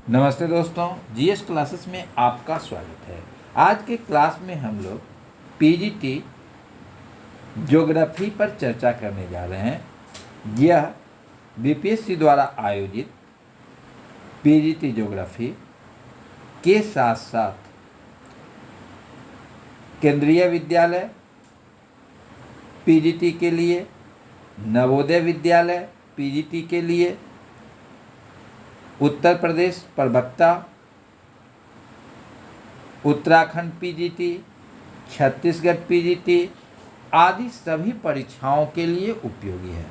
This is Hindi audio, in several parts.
नमस्ते दोस्तों, जीएस क्लासेस में आपका स्वागत है। आज के क्लास में हम लोग पीजीटी ज्योग्राफी पर चर्चा करने जा रहे हैं। यह बीपीएससी द्वारा आयोजित पीजीटी ज्योग्राफी के साथ साथ केंद्रीय विद्यालय पीजीटी के लिए, नवोदय विद्यालय पीजीटी के लिए, उत्तर प्रदेश प्रवक्ता, उत्तराखंड पीजीटी, छत्तीसगढ़ पीजीटी आदि सभी परीक्षाओं के लिए उपयोगी है।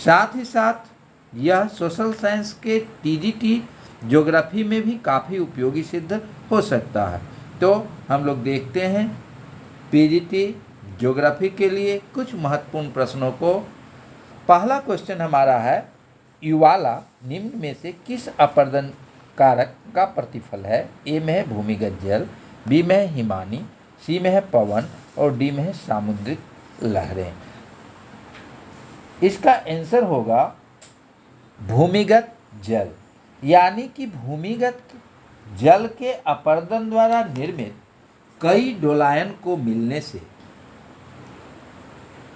साथ ही साथ यह सोशल साइंस के टीजीटी ज्योग्राफी में भी काफ़ी उपयोगी सिद्ध हो सकता है। तो हम लोग देखते हैं पीजीटी ज्योग्राफी के लिए कुछ महत्वपूर्ण प्रश्नों को। पहला क्वेश्चन हमारा है, युवाला निम्न में से किस अपर्दन कारक का प्रतिफल है? ए में है भूमिगत जल, बी में है हिमानी, सी में है पवन और डी में है सामुद्रिक लहरें। इसका आंसर होगा भूमिगत जल, यानी कि भूमिगत जल के अपर्दन द्वारा निर्मित कई डोलायन को मिलने से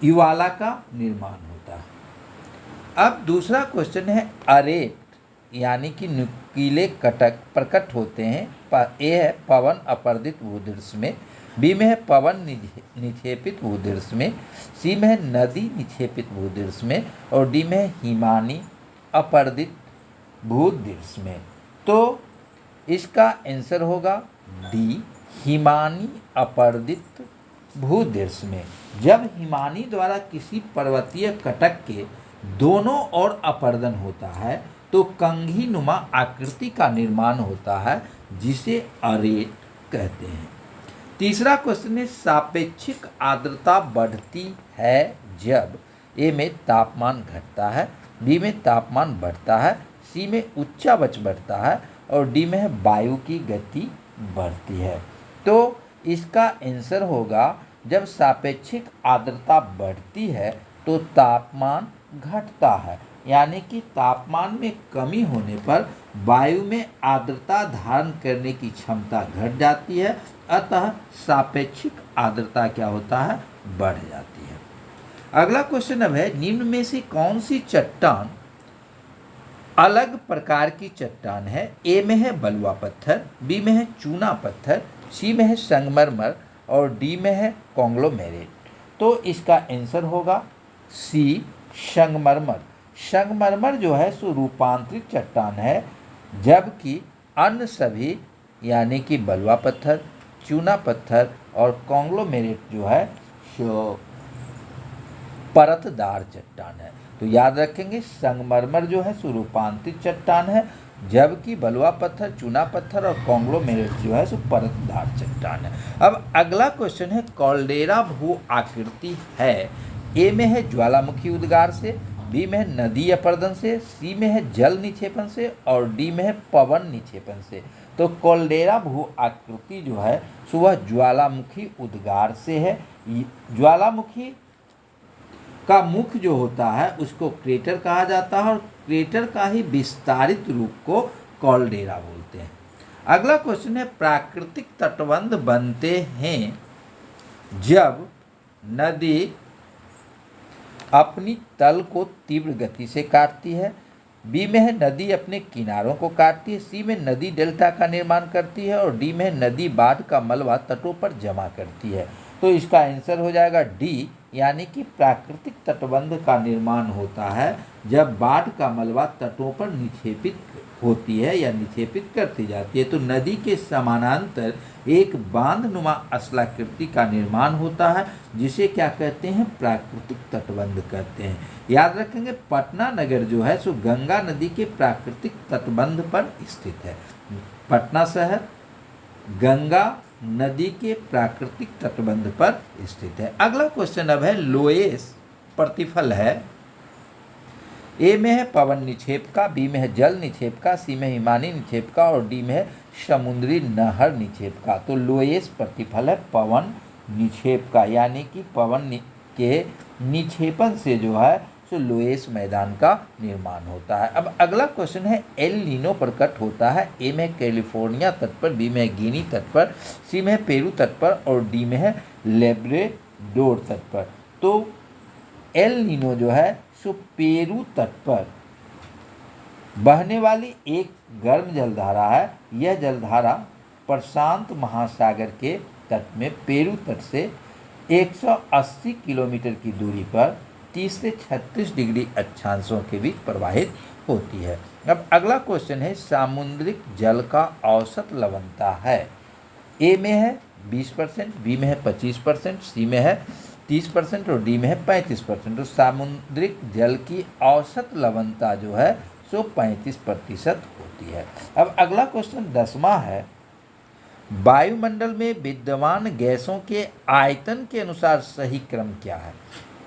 युवाला का निर्माण होता है। अब दूसरा क्वेश्चन है, अरेट यानी कि नुकीले कटक प्रकट होते हैं। ए है पवन अपर्दित भूदृश्य में, बी में है पवन निक्षेपित भूदृश्य में, सी में है नदी निक्षेपित भूदृश्य में और डी में है हिमानी अपर्दित भूदृश्य में। तो इसका आंसर होगा डी, हिमानी अपर्दित भूदृश्य में। जब हिमानी द्वारा किसी पर्वतीय कटक के दोनों ओर अपर्दन होता है तो कंघी नुमा आकृति का निर्माण होता है, जिसे अरेट कहते हैं। तीसरा क्वेश्चन है, सापेक्षिक आर्द्रता बढ़ती है जब ए में तापमान घटता है, बी में तापमान बढ़ता है, सी में उच्चावच बढ़ता है और डी में है वायु की गति बढ़ती है। तो इसका आंसर होगा, जब सापेक्षिक आर्द्रता बढ़ती है तो तापमान घटता है, यानी कि तापमान में कमी होने पर वायु में आर्द्रता धारण करने की क्षमता घट जाती है, अतः सापेक्षिक आर्द्रता क्या होता है, बढ़ जाती है। अगला क्वेश्चन अब है, निम्न में से कौन सी चट्टान अलग प्रकार की चट्टान है? ए में है बलुआ पत्थर, बी में है चूना पत्थर, सी में है संगमरमर और डी में है कॉन्ग्लोमेरेट। तो इसका आंसर होगा सी, संगमरमर। संगमरमर जो है सो रूपांतरित चट्टान है, जबकि अन्य सभी यानी कि बलुआ पत्थर, चूना पत्थर और कॉन्ग्लोमेरेट जो है सो परतदार चट्टान है। तो याद रखेंगे, संगमरमर जो है सो रूपांतरित चट्टान है, जबकि बलुआ पत्थर, चूना पत्थर और कॉन्ग्लोमेरेट जो है सो परतदार चट्टान है। अब अगला क्वेश्चन है, कॉल्डेरा भू आकृति है। ए में है ज्वालामुखी उद्गार से, बी में है नदी अपर्दन से, सी में है जल निक्षेपण से और डी में है पवन निक्षेपण से। तो कॉल्डेरा भू आकृति जो है सो वह ज्वालामुखी उद्गार से है। ज्वालामुखी का मुख जो होता है उसको क्रेटर कहा जाता है और क्रेटर का ही विस्तारित रूप को कॉल्डेरा बोलते हैं। अगला क्वेश्चन है, प्राकृतिक तटबंध बनते हैं जब नदी अपनी तल को तीव्र गति से काटती है, बी में है नदी अपने किनारों को काटती है, सी में नदी डेल्टा का निर्माण करती है और डी में है नदी बाढ़ का मलबा तटों पर जमा करती है। तो इसका आंसर हो जाएगा डी, यानी कि प्राकृतिक तटबंध का निर्माण होता है जब बाढ़ का मलबा तटों पर निक्षेपित होती है या निक्षेपित करती जाती है। तो नदी के समानांतर एक बांधनुमा असलाकृति का निर्माण होता है, जिसे क्या कहते हैं, प्राकृतिक तटबंध कहते हैं। याद रखेंगे, पटना नगर जो है सो गंगा नदी के प्राकृतिक तटबंध पर स्थित है। पटना शहर गंगा नदी के प्राकृतिक तटबंध पर स्थित है। अगला क्वेश्चन अब है, लोएस प्रतिफल है। ए में है पवन निक्षेप का, बी में है जल निक्षेप का, सी में हिमानी निक्षेप का और डी में है समुद्री नहर निक्षेप का। तो लोएस प्रतिफल है पवन निक्षेप का, यानी कि पवन के निक्षेपण से जो है सो लोएस मैदान का निर्माण होता है। अब अगला क्वेश्चन है एल नीनो प्रकट होता है ए में कैलिफोर्निया तट पर, बी में गिनी तट पर, सी में पेरू तट पर और डी में है लेब्रेडोर तट पर। तो एल नीनो जो है सो पेरू तट पर बहने वाली एक गर्म जलधारा है। यह जलधारा प्रशांत महासागर के तट में पेरू तट से 180 किलोमीटर की दूरी पर 30 से 36 डिग्री अक्षांशों के बीच प्रवाहित होती है। अब अगला क्वेश्चन है सामुद्रिक जल का औसत लवणता है। ए में है 20%, बी में है 25%, सी में है 30% और डी में है 35%। तो सामुद्रिक जल की औसत लवणता जो है सो 35% होती है। अब अगला क्वेश्चन 10वां है वायुमंडल में विद्यमान गैसों के आयतन के अनुसार सही क्रम क्या है।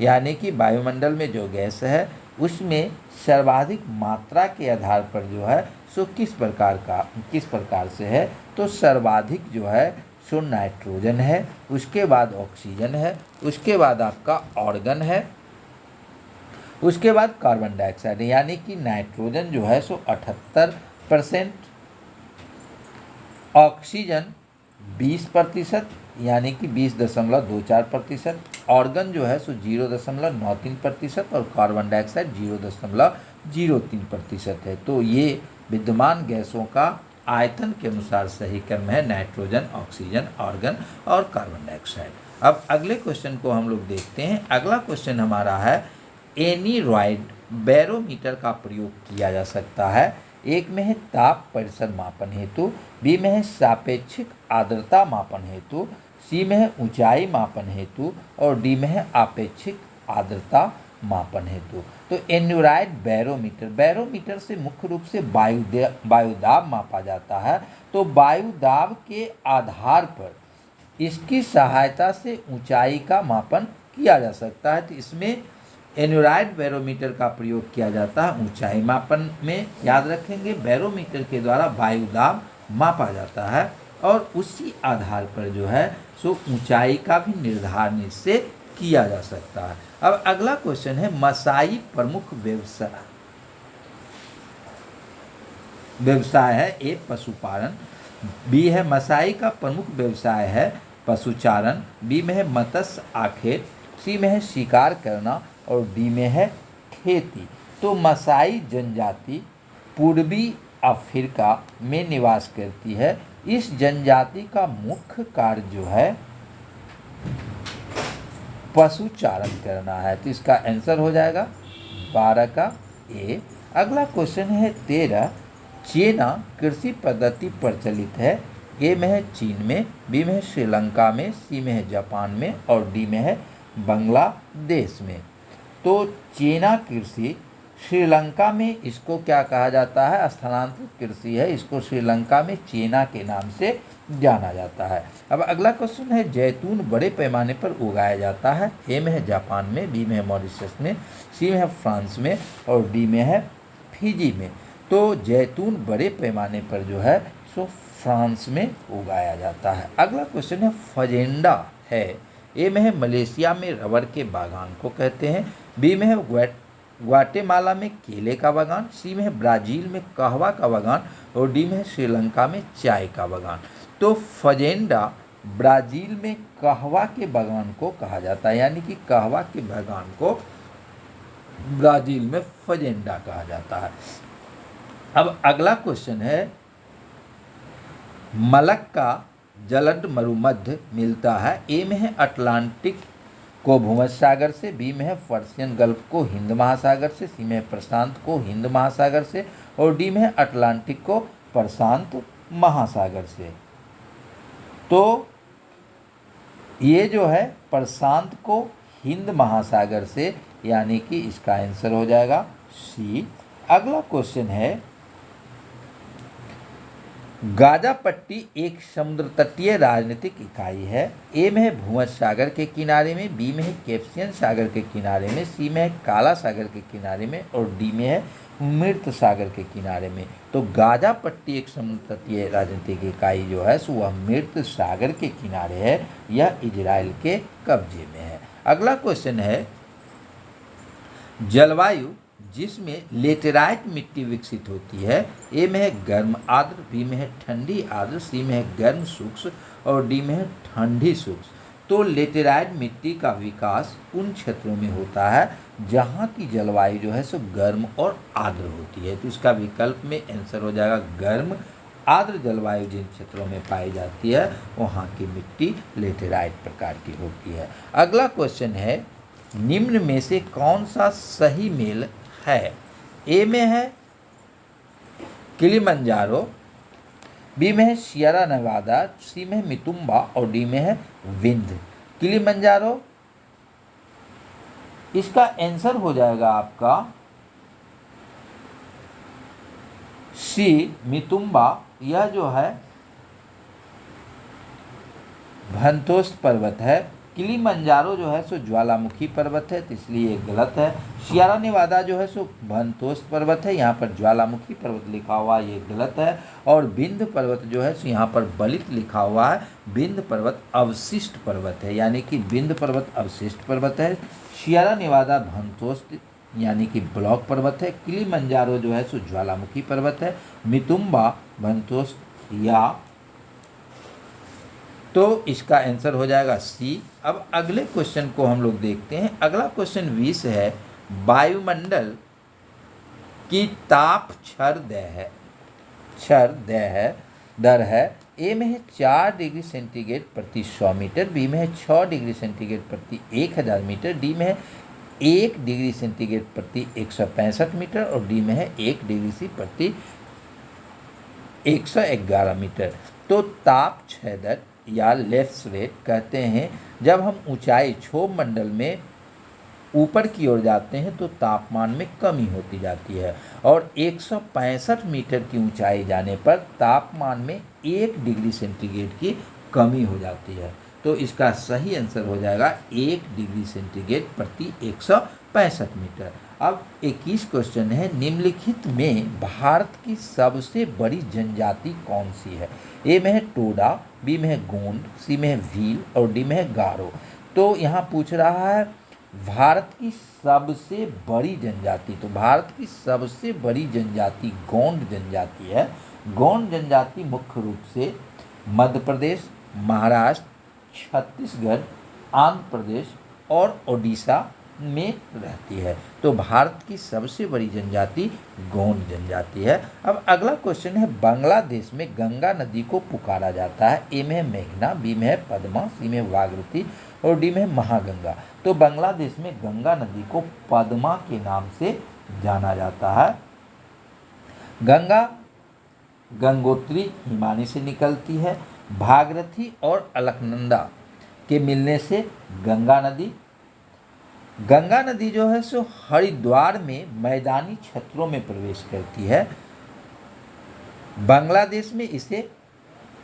यानी कि वायुमंडल में जो गैस है उसमें सर्वाधिक मात्रा के आधार पर जो है सो किस प्रकार से है। तो सर्वाधिक जो है सो नाइट्रोजन है, उसके बाद ऑक्सीजन है, उसके बाद आपका ऑर्गन है, उसके बाद कार्बन डाइऑक्साइड है। यानी कि नाइट्रोजन जो है सो 78%, ऑक्सीजन 20% यानी कि 20.24%, ऑर्गन जो है सो 0.93% और कार्बन डाइऑक्साइड 0.03% है। तो ये विद्यमान गैसों का आयतन के अनुसार सही क्रम है नाइट्रोजन, ऑक्सीजन, ऑर्गन और कार्बन डाइऑक्साइड। अब अगले क्वेश्चन को हम लोग देखते हैं। अगला क्वेश्चन हमारा है एनीरॉयड बैरोमीटर का प्रयोग किया जा सकता है। एक में है ताप परिसर मापन हेतु, बी में है सापेक्षिक आर्द्रता मापन हेतु, सी में है ऊंचाई मापन हेतु और डी में है आपेक्षिक आर्द्रता मापन हेतु। तो एन्यूराइड बैरोमीटर से मुख्य रूप से वायुदाब मापा जाता है। तो वायुदाब के आधार पर इसकी सहायता से ऊंचाई का मापन किया जा सकता है। तो इसमें एन्यूराइड बैरोमीटर का प्रयोग किया जाता है ऊंचाई मापन में। याद रखेंगे बैरोमीटर के द्वारा वायुदाब मापा जाता है और उसी आधार पर जो है सो ऊंचाई का भी निर्धारण इससे किया जा सकता है। अब अगला क्वेश्चन है मसाई प्रमुख व्यवसाय है। ए पशुपालन, बी है मसाई का प्रमुख व्यवसाय है पशुचारण, बी में है मत्स्य आखेट, सी में है शिकार करना और डी में है खेती। तो मसाई जनजाति पूर्वी अफ्रीका में निवास करती है। इस जनजाति का मुख्य कार्य जो है पशुचारण करना है। तो इसका आंसर हो जाएगा 12 का ए। अगला क्वेश्चन है 13 चीना कृषि पद्धति प्रचलित है। ए में है चीन में, बी में है श्रीलंका में, सी में है जापान में और डी में है बांग्लादेश में। तो चीना कृषि श्रीलंका में इसको क्या कहा जाता है, स्थानांतरित कृषि है। इसको श्रीलंका में चीना के नाम से जाना जाता है। अब अगला क्वेश्चन है जैतून बड़े पैमाने पर उगाया जाता है। ए में है जापान में, बी में है मॉरिशस में, सी में है फ्रांस में और डी में है फिजी में। तो जैतून बड़े पैमाने पर जो है सो फ्रांस में उगाया जाता है। अगला क्वेश्चन है फजेंडा है। ए में है मलेशिया में रबर के बागान को कहते हैं, बी में है ग्वाटेमाला में केले का बागान, सी में है ब्राज़ील में कहवा का बागान और डी में है श्रीलंका में चाय का बागान। तो फजेंडा ब्राज़ील में कहवा के बागान को कहा जाता है। यानी कि कहवा के बागान को ब्राज़ील में फजेंडा कहा जाता है। अब अगला क्वेश्चन है मलक्का जलद मरुमध्य मिलता है। ए में है अटलांटिक को भूमध्य सागर से, बी में है पर्शियन गल्फ को हिंद महासागर से, सी में है प्रशांत को हिंद महासागर से और डी में है अटलांटिक को प्रशांत महासागर से। तो ये जो है प्रशांत को हिंद महासागर से, यानी कि इसका आंसर हो जाएगा सी। अगला क्वेश्चन है गाजा पट्टी एक समुद्र तटीय राजनीतिक इकाई है। ए में है भूमध्य सागर के किनारे में, बी में है कैस्पियन सागर के किनारे में, सी में है काला सागर के किनारे में और डी में है मृत सागर के किनारे में। तो गाजा पट्टी एक समुद्र तटीय राजनीतिक इकाई जो है सो वह मृत सागर के किनारे है। यह इजराइल के कब्जे में है। अगला क्वेश्चन है जलवायु जिसमें लेटेराइट मिट्टी विकसित होती है। ए में है गर्म आर्द्र, बी में है ठंडी आर्द्र, सी में है गर्म शुष्क और डी में है ठंडी शुष्क। तो लेटेराइट मिट्टी का विकास उन क्षेत्रों में होता है जहाँ की जलवायु जो है सो गर्म और आर्द्र होती है। तो इसका विकल्प में आंसर हो जाएगा गर्म आर्द्र जलवायु जिन क्षेत्रों में पाई जाती है वहाँ की मिट्टी लेटेराइट प्रकार की होती है। अगला क्वेश्चन है, निम्न में से कौन सा सही मेल है? ए में है किलिमंजारो, बी में है सियरा नेवादा, सी में है मितुम्बा और डी में है विंध्य। किलिमंजारो इसका आंसर हो जाएगा आपका सी मितुम्बा। यह जो है भंतोस्त पर्वत है। किलिमंजारो जो है सो ज्वालामुखी पर्वत है, तो इसलिए ये गलत है। सियरा नेवादा जो है सो भंतोस्त पर्वत है, यहाँ पर ज्वालामुखी पर्वत लिखा हुआ है, ये गलत है। और विंध्य पर्वत जो है सो यहाँ पर बलित लिखा हुआ है। विंध्य पर्वत अवशिष्ट पर्वत है, यानी कि विंध्य पर्वत अवशिष्ट पर्वत है। सियरा नेवादा भंतोस्त यानी कि ब्लॉक पर्वत है। किलिमंजारो जो है सो ज्वालामुखी पर्वत है। मितुम्बा भंतोस्त या, तो इसका आंसर हो जाएगा सी। अब अगले क्वेश्चन को हम लोग देखते हैं। अगला क्वेश्चन 20 है, वायुमंडल की ताप दर है। ए में है 4 डिग्री सेंटीग्रेड प्रति 100 मीटर, बी में है 6 डिग्री सेंटीग्रेड प्रति 1000 मीटर, डी में है 1 डिग्री सेंटीग्रेड प्रति 165 मीटर और डी में है 1 डिग्री सी प्रति 111 मीटर। तो ताप क्षय दर या लेफ्ट रेट कहते हैं जब हम ऊंचाई क्षोभ मंडल में ऊपर की ओर जाते हैं तो तापमान में कमी होती जाती है और 165 मीटर की ऊंचाई जाने पर तापमान में 1 डिग्री सेंटीग्रेड की कमी हो जाती है। तो इसका सही आंसर हो जाएगा 1 डिग्री सेंटीग्रेड प्रति 165 मीटर। अब 21 क्वेश्चन है, निम्नलिखित में भारत की सबसे बड़ी जनजाति कौन सी है? ए में है टोडा, बी में है गोंड, सी में है भील और डी में है गारो। तो यहाँ पूछ रहा है भारत की सबसे बड़ी जनजाति, तो भारत की सबसे बड़ी जनजाति गोंड जनजाति है। गोंड जनजाति मुख्य रूप से मध्य प्रदेश, महाराष्ट्र, छत्तीसगढ़, आंध्र प्रदेश और ओडिशा में रहती है। तो भारत की सबसे बड़ी जनजाति गोंड जनजाति है। अब अगला क्वेश्चन है, बांग्लादेश में गंगा नदी को पुकारा जाता है। ए में है मेघना, बी में है पद्मा, सी में वागरती और डी में है महागंगा। तो बांग्लादेश में गंगा नदी को पद्मा के नाम से जाना जाता है। गंगा गंगोत्री हिमानी से निकलती है। भागीरथी और अलकनंदा के मिलने से गंगा नदी जो है सो हरिद्वार में मैदानी क्षेत्रों में प्रवेश करती है। बांग्लादेश में इसे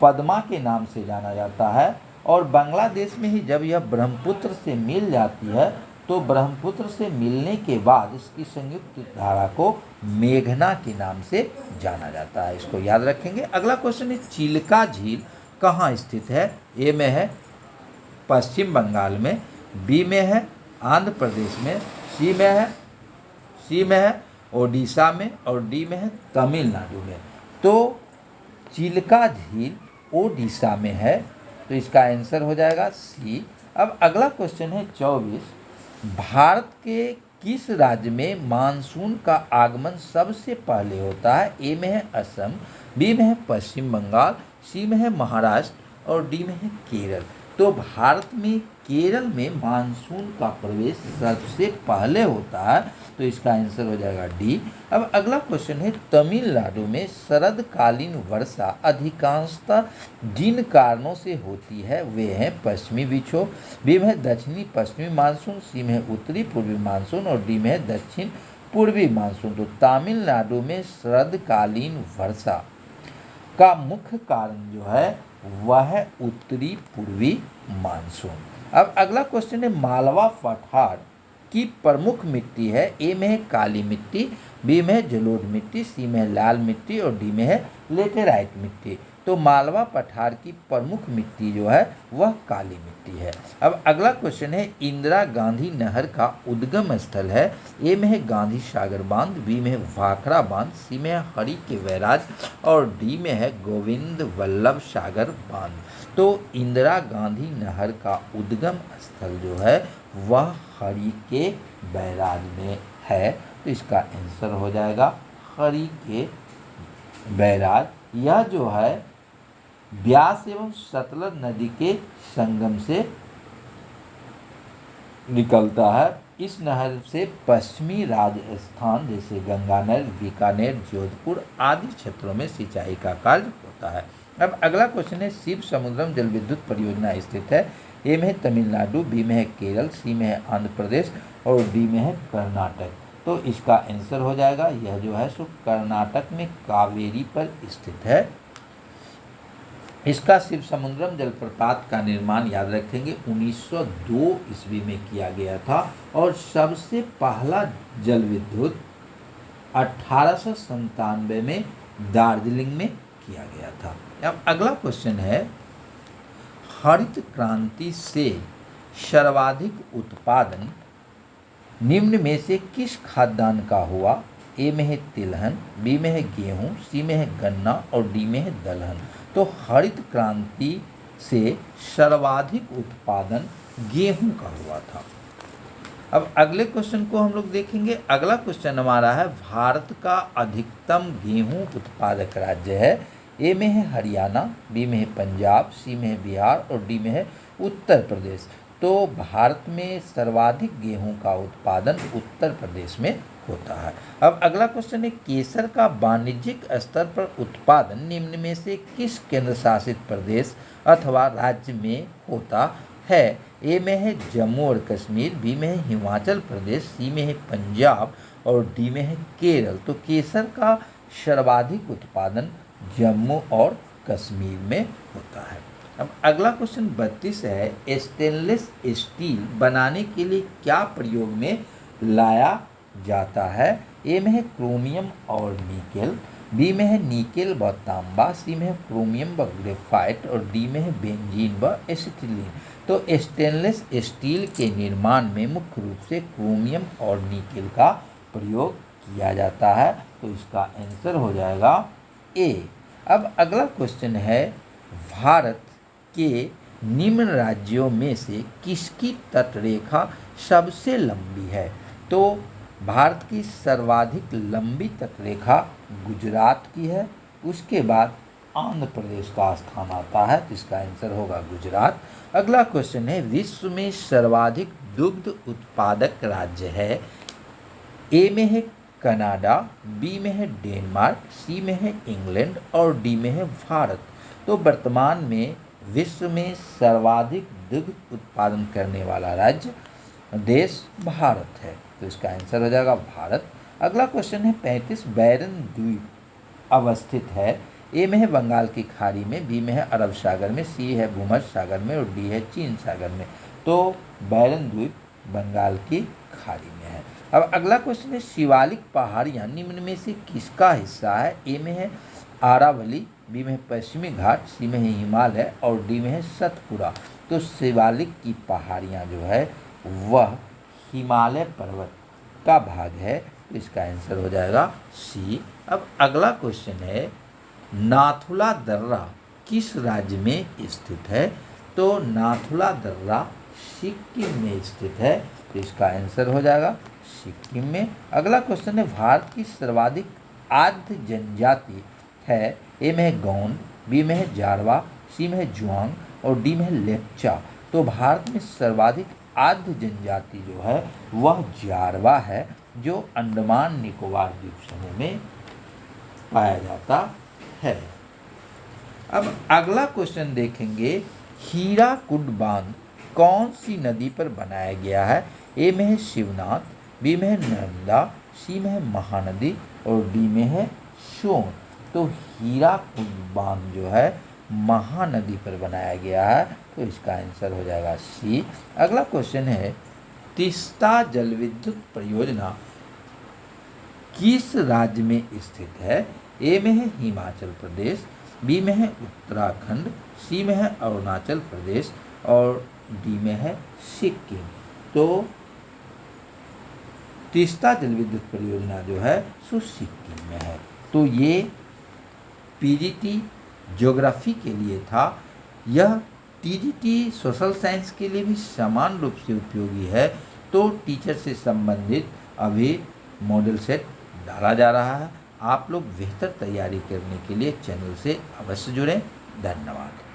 पद्मा के नाम से जाना जाता है और बांग्लादेश में ही जब यह ब्रह्मपुत्र से मिल जाती है तो ब्रह्मपुत्र से मिलने के बाद इसकी संयुक्त धारा को मेघना के नाम से जाना जाता है। इसको याद रखेंगे। अगला क्वेश्चन है, चिल्का झील कहाँ स्थित है? ए में है पश्चिम बंगाल में, बी में है आंध्र प्रदेश में, सी में है ओडिशा में और डी में है तमिलनाडु में। तो चिल्का झील ओडिशा में है, तो इसका आंसर हो जाएगा सी। अब अगला क्वेश्चन है 24, भारत के किस राज्य में मानसून का आगमन सबसे पहले होता है? ए में है असम, बी में है पश्चिम बंगाल, सी में है महाराष्ट्र और डी में है केरल। तो भारत में केरल में मानसून का प्रवेश सबसे पहले होता है, तो इसका आंसर हो जाएगा डी। अब अगला क्वेश्चन है, तमिलनाडु में शरदकालीन वर्षा अधिकांशतः जिन कारणों से होती है वे हैं पश्चिमी विक्षोभ, बी में है दक्षिणी पश्चिमी मानसून, सी में है उत्तरी पूर्वी मानसून और डी में है दक्षिण पूर्वी मानसून। तो तमिलनाडु में शरदकालीन वर्षा का मुख्य कारण जो है वह है उत्तरी पूर्वी मानसून। अब अगला क्वेश्चन है, मालवा पठार की प्रमुख मिट्टी है। ए में है काली मिट्टी, बी में है जलोढ़ मिट्टी, सी में है लाल मिट्टी और डी में है लेटेराइट मिट्टी। तो मालवा पठार की प्रमुख मिट्टी जो है वह काली मिट्टी है। अब अगला क्वेश्चन है इंदिरा गांधी नहर का उद्गम स्थल है। ए में है गांधी सागर बांध, बी में है भाखड़ा बांध, सी में है हरि के बैराज और डी में है गोविंद वल्लभ सागर बांध। तो इंदिरा गांधी नहर का उद्गम स्थल जो है वह हरि के बैराज में है। तो इसका आंसर हो जाएगा हरि के बैराज। यह जो है ब्यास एवं सतलज नदी के संगम से निकलता है। इस नहर से पश्चिमी राजस्थान जैसे गंगानगर, बीकानेर, जोधपुर आदि क्षेत्रों में सिंचाई का कार्य होता है। अब अगला क्वेश्चन है शिव समुद्रम जल विद्युत परियोजना स्थित है। ए में है तमिलनाडु, बी में है केरल, सी में है आंध्र प्रदेश और डी में है कर्नाटक। तो इसका आंसर हो जाएगा यह जो है सो कर्नाटक में कावेरी पर स्थित है। इसका शिव समुद्रम जलप्रपात का निर्माण याद रखेंगे 1902 ईस्वी में किया गया था और सबसे पहला जल विद्युत 1897 में दार्जिलिंग में किया गया था। अब अगला क्वेश्चन है हरित क्रांति से सर्वाधिक उत्पादन निम्न में से किस खाद्यान्न का हुआ। ए में है तिलहन, बी में है गेहूं, सी में है गन्ना और डी में है दलहन। तो हरित क्रांति से सर्वाधिक उत्पादन गेहूं का हुआ था। अब अगले क्वेश्चन को हम लोग देखेंगे। अगला क्वेश्चन हमारा है भारत का अधिकतम गेहूं उत्पादक राज्य है। ए में है हरियाणा, बी में है पंजाब, सी में है बिहार और डी में है उत्तर प्रदेश। तो भारत में सर्वाधिक गेहूं का उत्पादन उत्तर प्रदेश में होता है। अब अगला क्वेश्चन है केसर का वाणिज्यिक स्तर पर उत्पादन निम्न में से किस केंद्र शासित प्रदेश अथवा राज्य में होता है। ए में है जम्मू और कश्मीर, बी में है हिमाचल प्रदेश, सी में है पंजाब और डी में है केरल। तो केसर का सर्वाधिक उत्पादन जम्मू और कश्मीर में होता है। अब अगला क्वेश्चन 32 है स्टेनलेस स्टील बनाने के लिए क्या प्रयोग में लाया जाता है। ए में है क्रोमियम और निकेल, बी में है निकेल व तांबा, सी में है क्रोमियम व ग्रेफाइट और डी में है बेंजीन व एसिटिलीन। तो स्टेनलेस स्टील के निर्माण में मुख्य रूप से क्रोमियम और निकेल का प्रयोग किया जाता है। तो इसका आंसर हो जाएगा ए। अब अगला क्वेश्चन है भारत के निम्न राज्यों में से किसकी तटरेखा सबसे लंबी है। तो भारत की सर्वाधिक लंबी तटरेखा गुजरात की है, उसके बाद आंध्र प्रदेश का स्थान आता है। तो इसका आंसर होगा गुजरात। अगला क्वेश्चन है विश्व में सर्वाधिक दुग्ध उत्पादक राज्य है। ए में है कनाडा, बी में है डेनमार्क, सी में है इंग्लैंड और डी में है भारत। तो वर्तमान में विश्व में सर्वाधिक दुग्ध उत्पादन करने वाला राज्य देश भारत है। तो इसका आंसर हो जाएगा भारत। अगला क्वेश्चन है 35 बैरन द्वीप अवस्थित है। ए में है बंगाल की खाड़ी में, बी में है अरब सागर में, सी है भूमध्य सागर में और डी है चीन सागर में। तो बैरन द्वीप बंगाल की खाड़ी में है। अब अगला क्वेश्चन है शिवालिक पहाड़ियाँ निम्न में से किसका हिस्सा है। ए में है आरावली, बी में है पश्चिमी घाट, सी में है हिमालय और डी में है सतपुरा। तो शिवालिक की पहाड़ियाँ जो है वह हिमालय पर्वत का भाग है। तो इसका आंसर हो जाएगा सी। अब अगला क्वेश्चन है नाथुला दर्रा किस राज्य में स्थित है। तो नाथुला दर्रा सिक्किम में स्थित है। तो इसका आंसर हो जाएगा सिक्किम में। अगला क्वेश्चन है भारत की सर्वाधिक आद्य जनजाति है। ए में है गौंड, बी में है जारवा, सी में है जुआंग और डी में है लेप्चा। तो भारत में सर्वाधिक आद्य जनजाति जो है वह जारवा है, जो अंडमान निकोबार द्वीप समूह में पाया जाता है। अब अगला क्वेश्चन देखेंगे हीराकुड बांध कौन सी नदी पर बनाया गया है। ए में है शिवनाथ, बी में है नर्मदा, सी में है महानदी और डी में है सोन। तो हीराकुड बांध जो है महानदी पर बनाया गया है। तो इसका आंसर हो जाएगा सी। अगला क्वेश्चन है तीस्ता जल विद्युत परियोजना किस राज्य में स्थित है? ए में है हिमाचल प्रदेश, बी में है उत्तराखंड, सी में है अरुणाचल प्रदेश और डी में है सिक्किम। तो तीस्ता जल विद्युत परियोजना जो है सो सिक्किम में है। तो ये पीजीटी ज्योग्राफी के लिए था। यह टीजीटी सोशल साइंस के लिए भी समान रूप से उपयोगी है। तो टीचर से संबंधित अभी मॉडल सेट डाला जा रहा है। आप लोग बेहतर तैयारी करने के लिए चैनल से अवश्य जुड़ें। धन्यवाद।